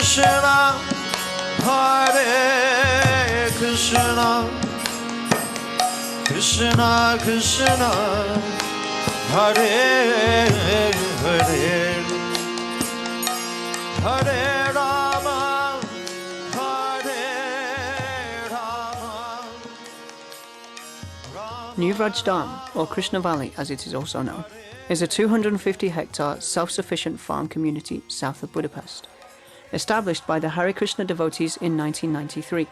Krishna, Hare Krishna, Krishna Krishna, Hare Hare, Hare Rama, Hare Rama. New Vraja Dhama, or Krishna Valley as it is also known, is a 250-hectare self-sufficient farm community south of Budapest, established by the Hare Krishna devotees in 1993.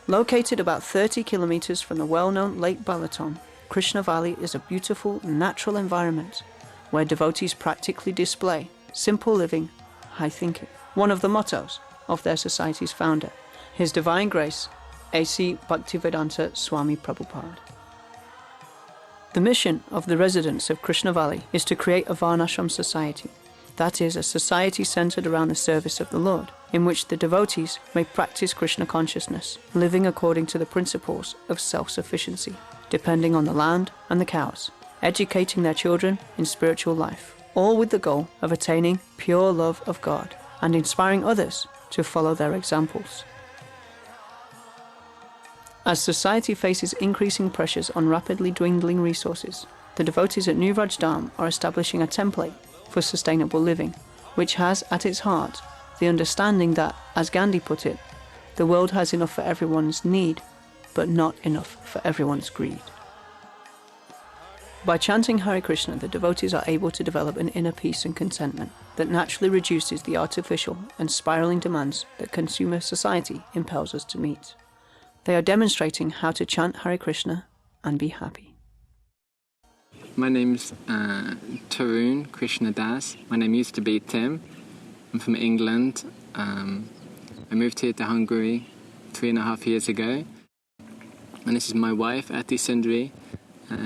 Located about 30 kilometers from the well-known Lake Balaton, Krishna Valley is a beautiful, natural environment where devotees practically display simple living, high thinking, one of the mottos of their society's founder, His Divine Grace, A.C. Bhaktivedanta Swami Prabhupada. The mission of the residents of Krishna Valley is to create a Varnashram society, that is, a society centered around the service of the Lord, in which the devotees may practice Krishna consciousness, living according to the principles of self-sufficiency, depending on the land and the cows, educating their children in spiritual life, all with the goal of attaining pure love of God and inspiring others to follow their examples. As society faces increasing pressures on rapidly dwindling resources, the devotees at New Vraja Dhama are establishing a template for sustainable living, which has at its heart the understanding that, as Gandhi put it, the world has enough for everyone's need, but not enough for everyone's greed. By chanting Hare Krishna, the devotees are able to develop an inner peace and contentment that naturally reduces the artificial and spiraling demands that consumer society impels us to meet. They are demonstrating how to chant Hare Krishna and be happy. My name's Tarun Krishna Das. My name used to be Tim. I'm from England. I moved here to Hungary 3.5 years ago. And this is my wife, Ati Sundri.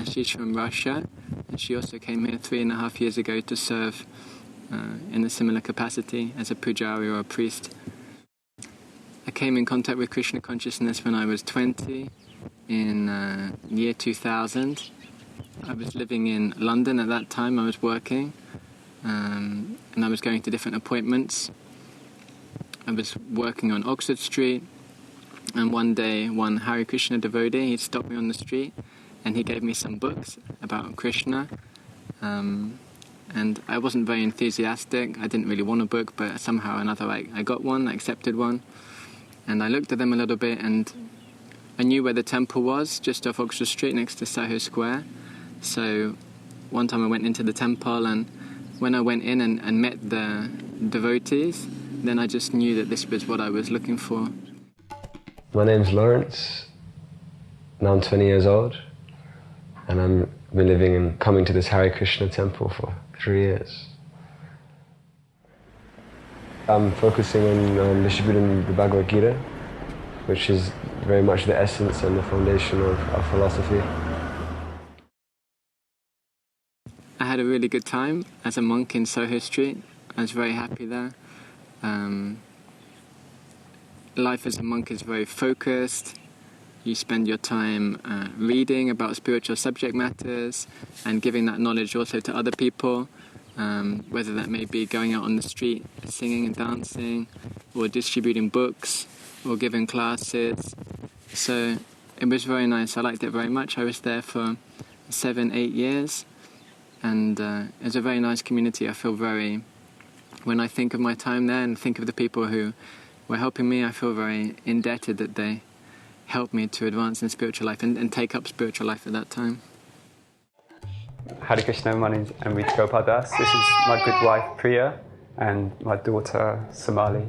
She's from Russia. And she also came here 3.5 years ago to serve in a similar capacity as a pujari or a priest. I came in contact with Krishna consciousness when I was 20 in year 2000. I was living in London at that time. I was working and I was going to different appointments. I was working on Oxford Street, and one day one Hare Krishna devotee, he stopped me on the street and he gave me some books about Krishna, and I wasn't very enthusiastic. I didn't really want a book, but somehow or another I got one, I accepted one. And I looked at them a little bit, and I knew where the temple was, just off Oxford Street next to Soho Square. So one time I went into the temple, and when I went in and met the devotees, then I just knew that this was what I was looking for. My name's Lawrence. Now I'm 20 years old, and I've been living and coming to this Hare Krishna temple for 3 years. I'm focusing on distributing the Bhagavad Gita, which is very much the essence and the foundation of our philosophy. I had a really good time as a monk in Soho Street. I was very happy there. Life as a monk is very focused. You spend your time reading about spiritual subject matters and giving that knowledge also to other people. Whether that may be going out on the street, singing and dancing, or distributing books, or giving classes. So it was very nice. I liked it very much. I was there for 7-8 years, and it's a very nice community. I feel very, when I think of my time there and think of the people who were helping me, I feel very indebted that they helped me to advance in spiritual life and take up spiritual life at that time. Hare Krishna, my name is Embassies. This is my good wife Priya and my daughter Somali.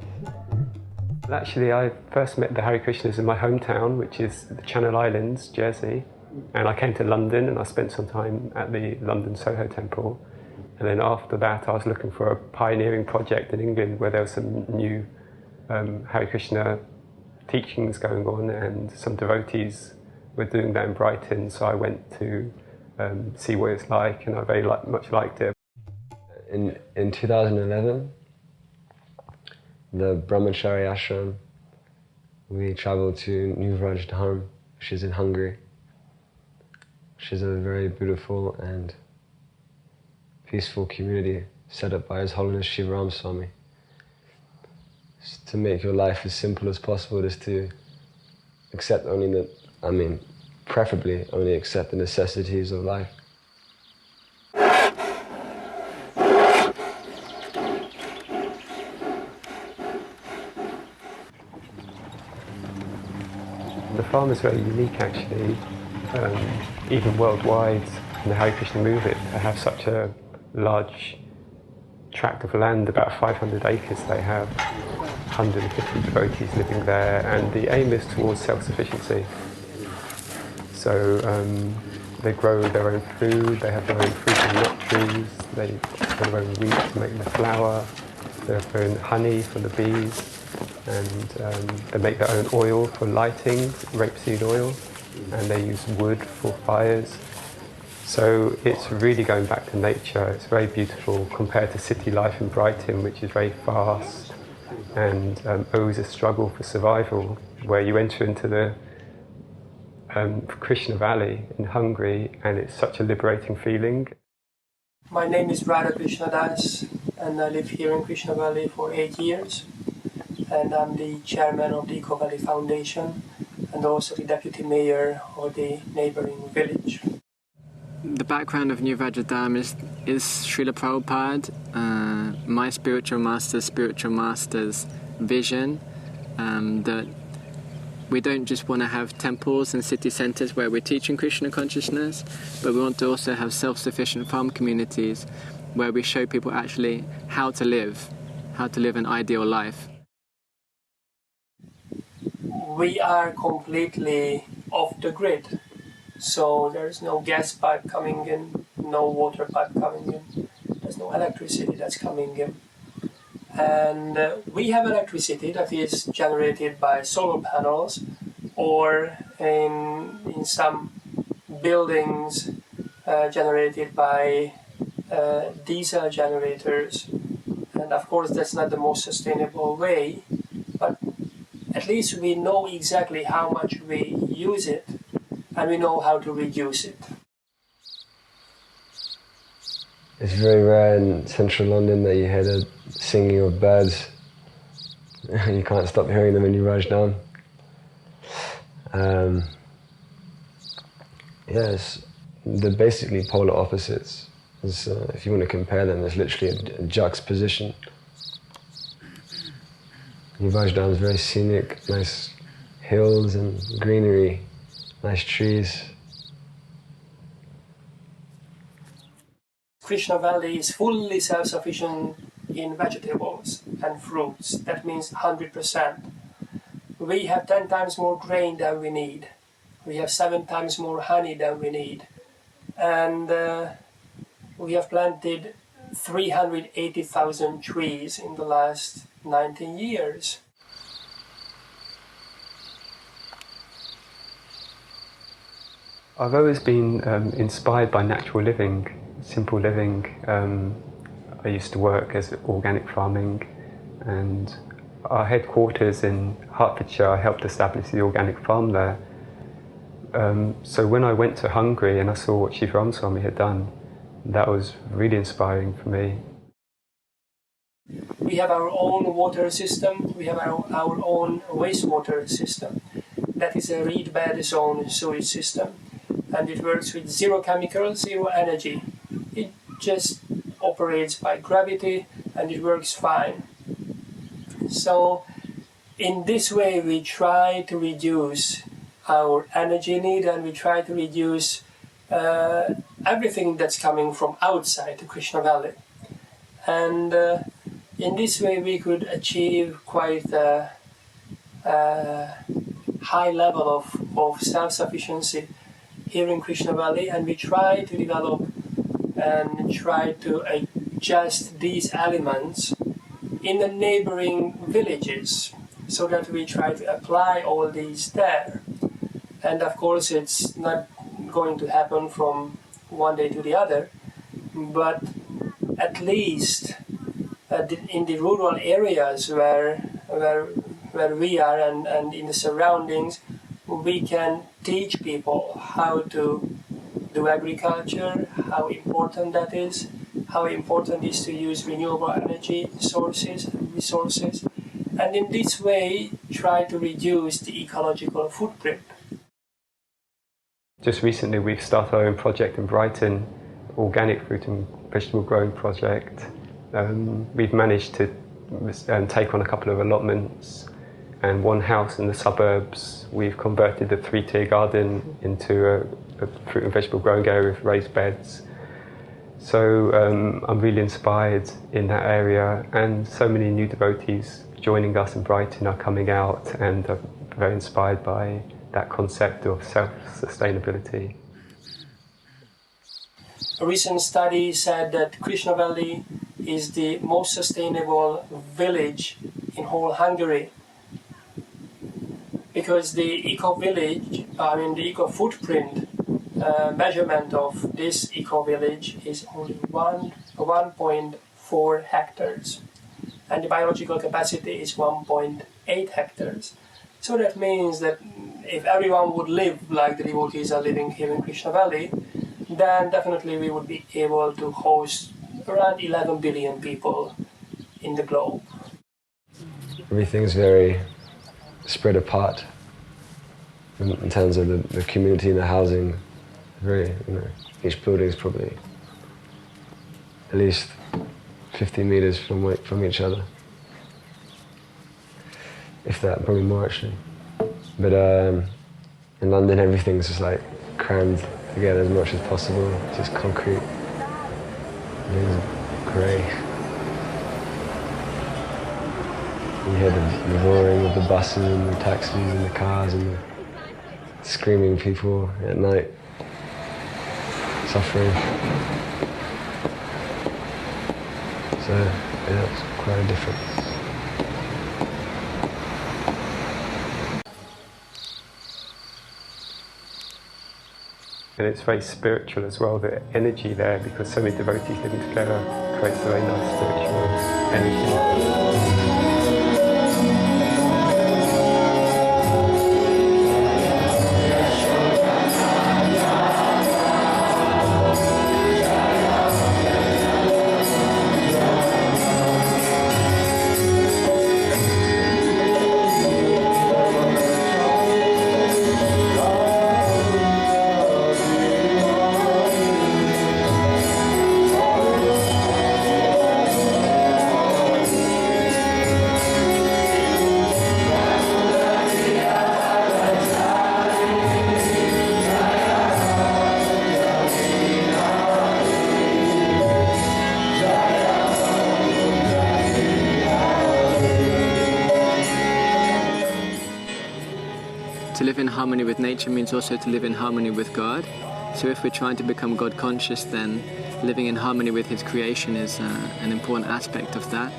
And actually, I first met the Hare Krishnas in my hometown, which is the Channel Islands, Jersey. And I came to London and I spent some time at the London Soho Temple. And then after that, I was looking for a pioneering project in England where there was some new Hare Krishna teachings going on, and some devotees were doing that in Brighton. So I went to see what it's like, and I very much liked it. In 2011, the Brahmacari Ashram, we traveled to New Vraja Dhama, which is in Hungary, which is a very beautiful and peaceful community set up by His Holiness Shiva Swami. to make your life as simple as possible, is to accept only preferably only accept the necessities of life. The farm is very unique actually, even worldwide in the Hare Krishna movement. They have such a large tract of land, about 500 acres they have, 150 devotees living there, and the aim is towards self-sufficiency. So they grow their own food, they have their own fruit and nut trees, they grow their own wheat to make the flour, they have their own honey for the bees, and they make their own oil for lighting, rapeseed oil, and they use wood for fires. So it's really going back to nature. It's very beautiful compared to city life in Brighton, which is very fast and always a struggle for survival, where you enter into the Krishna Valley in Hungary, and it's such a liberating feeling. My name is Vraja Dhama, and I live here in Krishna Valley for 8 years. And I'm the chairman of the Eco Valley Foundation and also the deputy mayor of the neighboring village. The background of New Vraja Dhama is Srila Prabhupada, my spiritual master's vision, that we don't just want to have temples and city centres where we're teaching Krishna consciousness, but we want to also have self-sufficient farm communities where we show people actually how to live an ideal life. We are completely off the grid, so there's no gas pipe coming in, no water pipe coming in, there's no electricity that's coming in. And we have electricity that is generated by solar panels or in some buildings generated by diesel generators. And of course that's not the most sustainable way, but at least we know exactly how much we use it and we know how to reduce it. It's very rare in central London that you hear the singing of birds. You can't stop hearing them when you rush down. Yes, they're basically polar opposites. If you want to compare them, there's literally a juxtaposition. Vraja Dhama is very scenic, nice hills and greenery, nice trees. Krishna Valley is fully self-sufficient in vegetables and fruits. That means 100%. We have 10 times more grain than we need. We have 7 times more honey than we need. And we have planted 380,000 trees in the last 19 years. I've always been inspired by natural living, simple living. I used to work as organic farming, and our headquarters in Hertfordshire, I helped establish the organic farm there. So when I went to Hungary and I saw what Shiv Swami had done, that was really inspiring for me. We have our own water system, we have our own wastewater system. That is a reed bed zone sewage system, and it works with zero chemicals, zero energy. It just operates by gravity and it works fine. So in this way we try to reduce our energy need and we try to reduce everything that's coming from outside the Krishna Valley. And in this way we could achieve quite a high level of self-sufficiency here in Krishna Valley, and we try to develop and try to adjust these elements in the neighboring villages so that we try to apply all these there. And of course it's not going to happen from one day to the other, but at least in the rural areas where we are and in the surroundings, we can teach people how to do agriculture, how important that is, how important it is to use renewable energy sources and resources, and in this way try to reduce the ecological footprint. Just recently we've started our own project in Brighton, organic fruit and vegetable growing project. We've managed to take on a couple of allotments and one house in the suburbs. We've converted the 3-tier garden into a fruit and vegetable growing area with raised beds. So I'm really inspired in that area, and so many new devotees joining us in Brighton are coming out and are very inspired by that concept of self-sustainability. A recent study said that Krishna Valley is the most sustainable village in whole Hungary, because the the eco-footprint measurement of this eco-village is only 1.4 hectares, and the biological capacity is 1.8 hectares. So that means that if everyone would live like the devotees are living here in Krishna Valley, then definitely we would be able to host around 11 billion people in the globe. Everything's very spread apart in terms of the community and the housing. Very, each building is probably at least 50 meters from each other. If that, probably more actually. But in London, everything's just like crammed together as much as possible. Just concrete. Everything's grey. You hear the roaring of the buses and the taxis and the cars and the screaming people at night, suffering. So yeah, it's quite a difference. And it's very spiritual as well, the energy there, because so many devotees living together creates a very nice spiritual energy. To live in harmony with nature means also to live in harmony with God. So if we're trying to become God conscious, then living in harmony with His creation is an important aspect of that.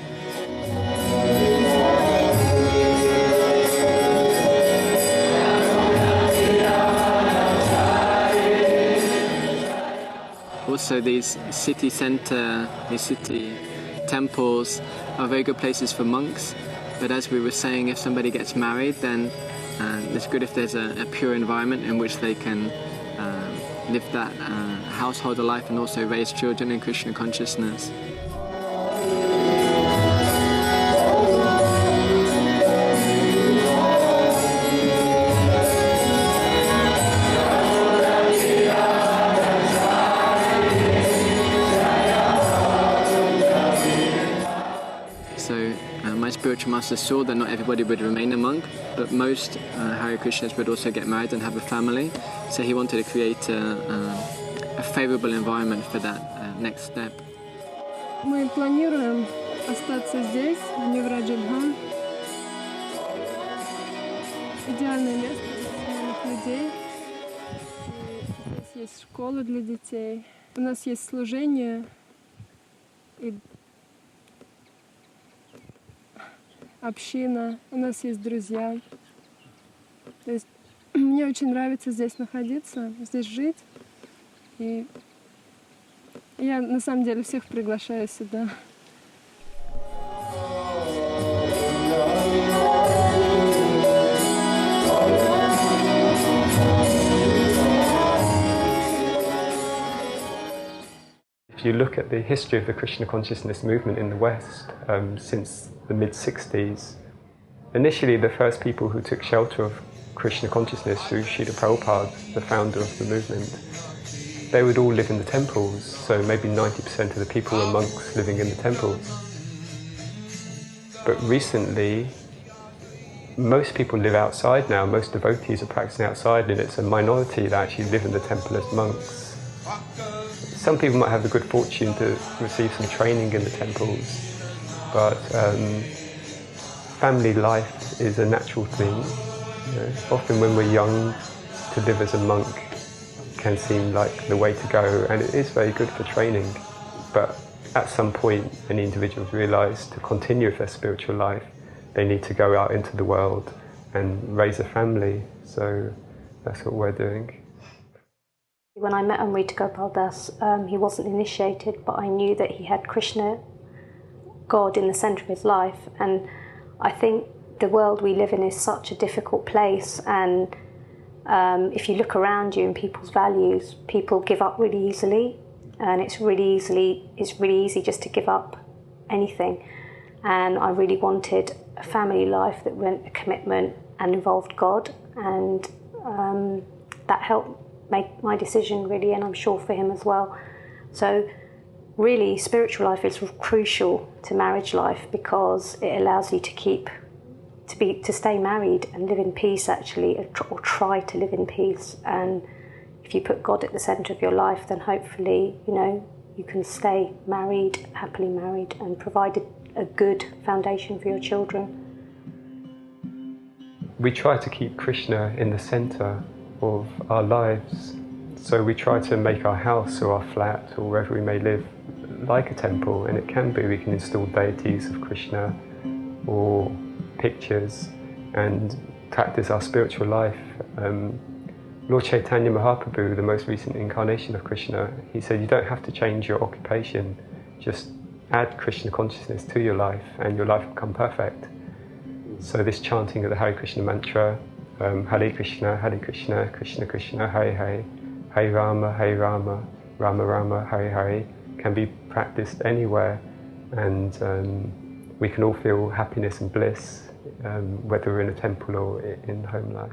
Also, these city temples are very good places for monks. But as we were saying, if somebody gets married, then it's good if there's a pure environment in which they can live that household life and also raise children in Krishna consciousness. My spiritual master saw that not everybody would remain a monk, but most Hare Krishnas would also get married and have a family. So he wanted to create a favorable environment for that next step. Мы планируем остаться здесь, в Vraja Dhama. Идеальное место для семейных людей. Здесь есть школа для детей. У нас есть служение и община, у нас есть друзья. То есть мне очень нравится здесь находиться, здесь жить. И я на самом деле всех приглашаю сюда. If you look at the history of the Krishna consciousness movement in the West, since the mid-60s, Initially, the first people who took shelter of Krishna consciousness through Srila Prabhupada, the founder of the movement, they would all live in the temples, so maybe 90% of the people were monks living in the temples. But recently, most people live outside now, most devotees are practicing outside, and it's a minority that actually live in the temple as monks. Some people might have the good fortune to receive some training in the temples, but family life is a natural thing. You know, often when we're young, to live as a monk can seem like the way to go, and it is very good for training. But at some point, many individuals realise to continue with their spiritual life, they need to go out into the world and raise a family. So that's what we're doing. When I met Amrita Gopal Das, he wasn't initiated, but I knew that he had Krishna, God, in the centre of his life. And I think the world we live in is such a difficult place, and if you look around you and people's values, people give up really easily, and it's really easy just to give up anything. And I really wanted a family life that went a commitment and involved God, and that helped make my decision really, and I'm sure for him as well. So really, spiritual life is crucial to marriage life because it allows you to stay married and live in peace, actually, or try to live in peace. And if you put God at the centre of your life, then hopefully, you can stay married, happily married, and provide a good foundation for your children. We try to keep Krishna in the centre of our lives. So we try to make our house or our flat or wherever we may live like a temple, and it can be. We can install deities of Krishna or pictures and practice our spiritual life. Lord Chaitanya Mahaprabhu, the most recent incarnation of Krishna, he said you don't have to change your occupation, just add Krishna consciousness to your life and your life will become perfect. So this chanting of the Hare Krishna mantra, Hare Krishna, Krishna Krishna, Hare Hare, Hare Rama, Rama Rama, Hare Hare, can be practiced anywhere, and we can all feel happiness and bliss, whether we're in a temple or in home life.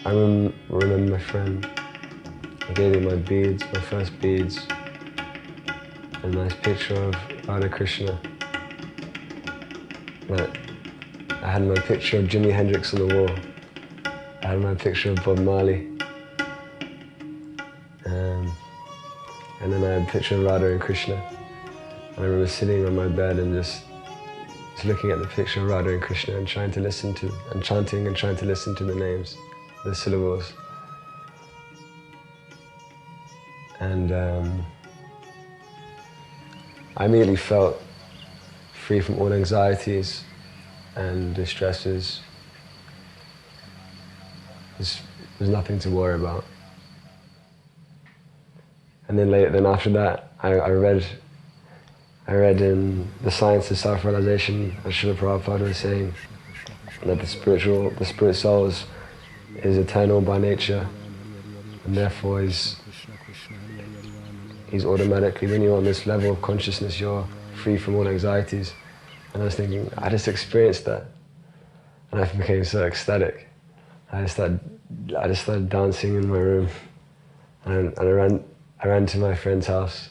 I remember my friend. I gave him my beads, my first beads, and a nice picture of Hare Krishna. But I had my picture of Jimi Hendrix on the wall. I had my picture of Bob Marley. And then I had a picture of Radha and Krishna. And I remember sitting on my bed and just looking at the picture of Radha and Krishna and trying to listen to, and chanting and trying to listen to the names, the syllables. And I immediately felt free from all anxieties and distresses. There's nothing to worry about. And then after that, I read in The Science of Self-Realization, as Srila Prabhupada was saying, that the spirit soul is eternal by nature, and therefore he's automatically, when you're on this level of consciousness, you're free from all anxieties. And I was thinking, I just experienced that, and I became so ecstatic. I just started dancing in my room, and I ran to my friend's house,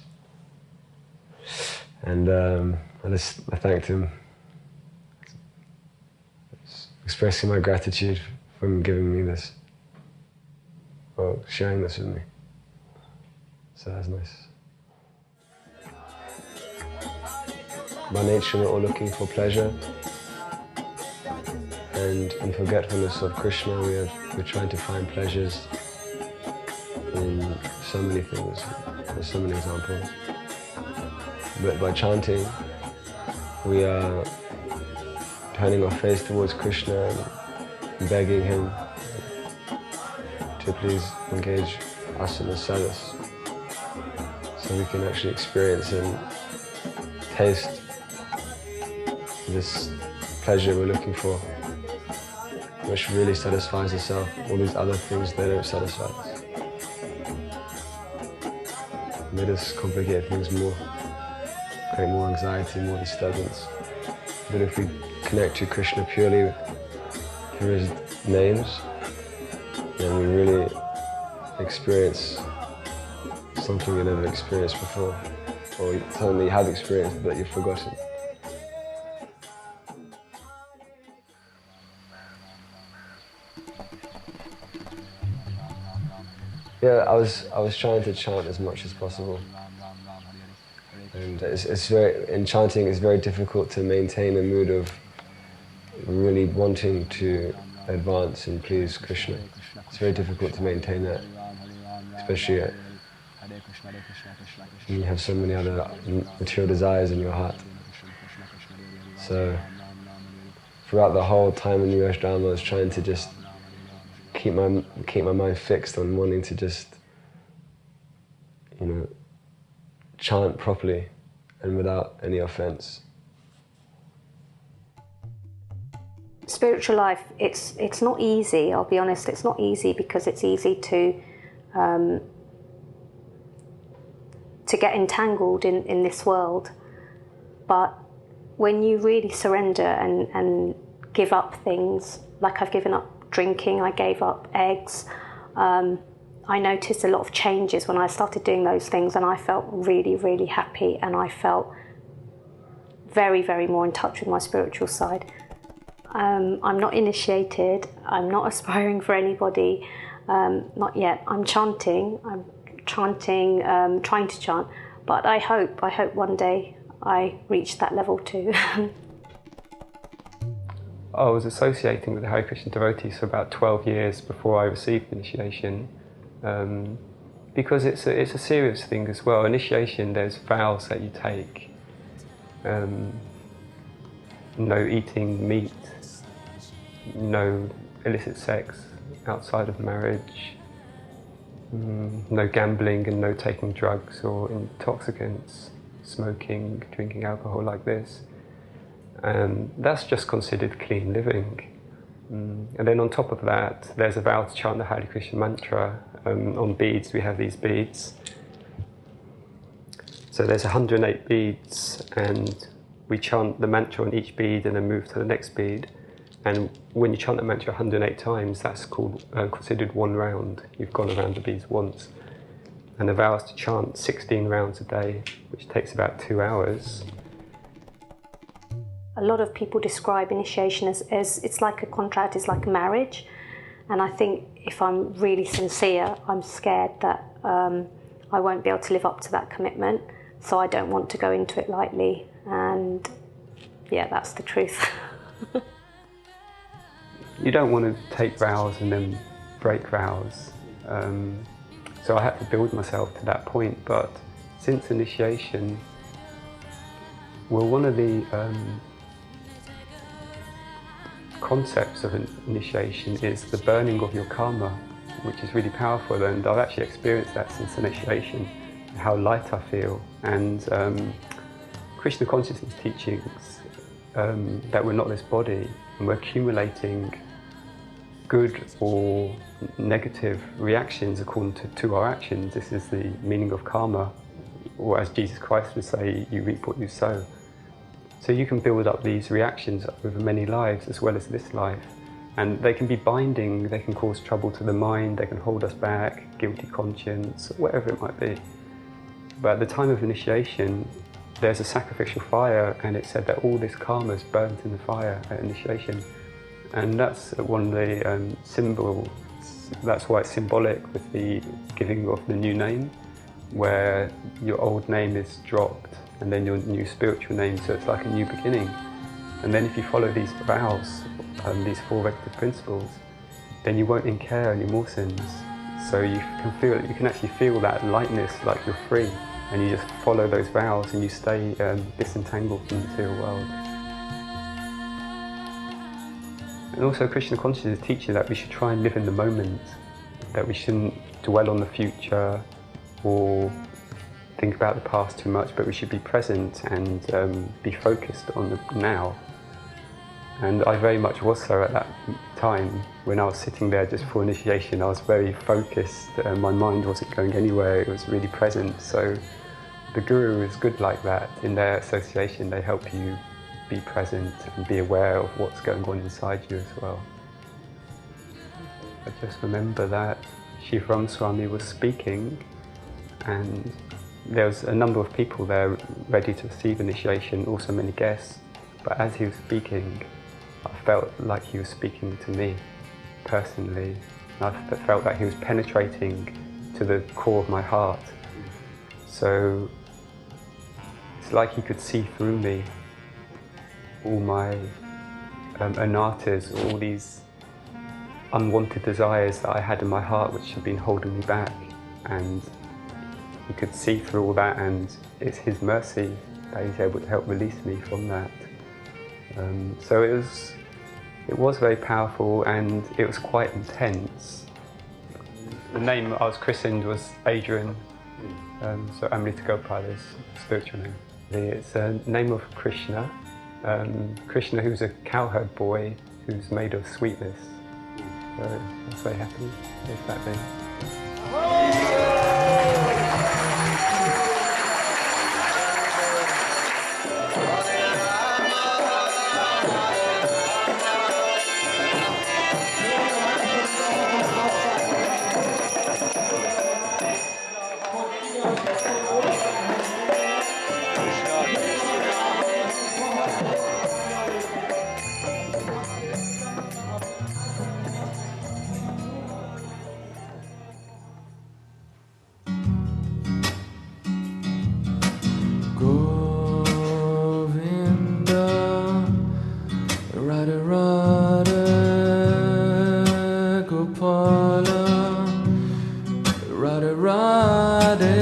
and I thanked him, expressing my gratitude for him giving me this, or sharing this with me. So that's nice. By nature, we're all looking for pleasure, and in forgetfulness of Krishna, we're trying to find pleasures in so many things. There's so many examples. But by chanting, we are turning our face towards Krishna and begging him to please engage us in the service, so we can actually experience and taste this pleasure we're looking for, which really satisfies the self. All these other things, they don't satisfy us. They just complicate things more, create more anxiety, more disturbance. But if we connect to Krishna purely through his names, then we really experience something you never experienced before, or something that you have experienced but you've forgotten. Yeah, I was trying to chant as much as possible, and in chanting it's very difficult to maintain a mood of really wanting to advance and please Krishna. It's very difficult to maintain that, especially when you have so many other material desires in your heart. So throughout the whole time in the Vraja Dhama, I was trying to just keep my mind fixed on wanting to just, chant properly and without any offense. Spiritual life, it's not easy, I'll be honest, it's not easy, because it's easy to get entangled in this world. But when you really surrender and give up things, like I've given up drinking, I gave up eggs, I noticed a lot of changes when I started doing those things, and I felt really, really happy, and I felt very, very more in touch with my spiritual side. I'm not initiated, I'm not aspiring for anybody, not yet. I'm trying to chant, but I hope one day I reach that level too. I was associating with the Hare Krishna devotees for about 12 years before I received initiation, because it's a serious thing as well. Initiation, there's vows that you take. No eating meat, no illicit sex outside of marriage, no gambling and no taking drugs or intoxicants, smoking, drinking alcohol like this. That's just considered clean living. And then on top of that, there's a vow to chant the Hare Krishna mantra. On beads, we have these beads. So there's 108 beads, and we chant the mantra on each bead and then move to the next bead. And when you chant the mantra 108 times, that's considered one round. You've gone around the beads once. And the vow is to chant 16 rounds a day, which takes about 2 hours. A lot of people describe initiation as it's like a contract, it's like a marriage. And I think if I'm really sincere, I'm scared that I won't be able to live up to that commitment. So I don't want to go into it lightly. And yeah, that's the truth. You don't want to take vows and then break vows. So I had to build myself to that point. But since initiation, well, one of the concepts of an initiation is the burning of your karma, which is really powerful, and I've actually experienced that since initiation. how light I feel. And Krishna consciousness teachings that we're not this body, and we're accumulating good or negative reactions according to our actions. This is the meaning of karma, or as Jesus Christ would say, you reap what you sow. So you can build up these reactions over many lives as well as this life, and they can be binding, they can cause trouble to the mind, they can hold us back, guilty conscience, whatever it might be. But at the time of initiation, there's a sacrificial fire, and it said that all this karma is burnt in the fire at initiation. And that's one of the symbols, that's why it's symbolic with the giving of the new name, where your old name is dropped and then your new spiritual name, so it's like a new beginning. And then if you follow these vows, these four regulative principles, then you won't incur any more sins. So you can actually feel that lightness, like you're free, and you just follow those vows and you stay disentangled from the material world. And also Krishna consciousness teaches that we should try and live in the moment, that we shouldn't dwell on the future or think about the past too much, but we should be present and be focused on the now. And I very much was so at that time. When I was sitting there just for initiation, I was very focused, my mind wasn't going anywhere, it was really present. So the Guru is good like that. In their association, they help you be present and be aware of what's going on inside you as well. I just remember that Shivram Swami was speaking, and there was a number of people there ready to receive initiation, also many guests. But as he was speaking, I felt like he was speaking to me personally. I felt that he was penetrating to the core of my heart. So it's like he could see through me all my anartas, all these unwanted desires that I had in my heart which had been holding me back. And he could see through all that, and it's his mercy that he's able to help release me from that. So it was very powerful, and it was quite intense. The name I was christened was Adrian, so Amrita Gopal is spiritual name. It's a name of Krishna, Krishna who's a cowherd boy who's made of sweetness. So I was very happy with that name. Radhe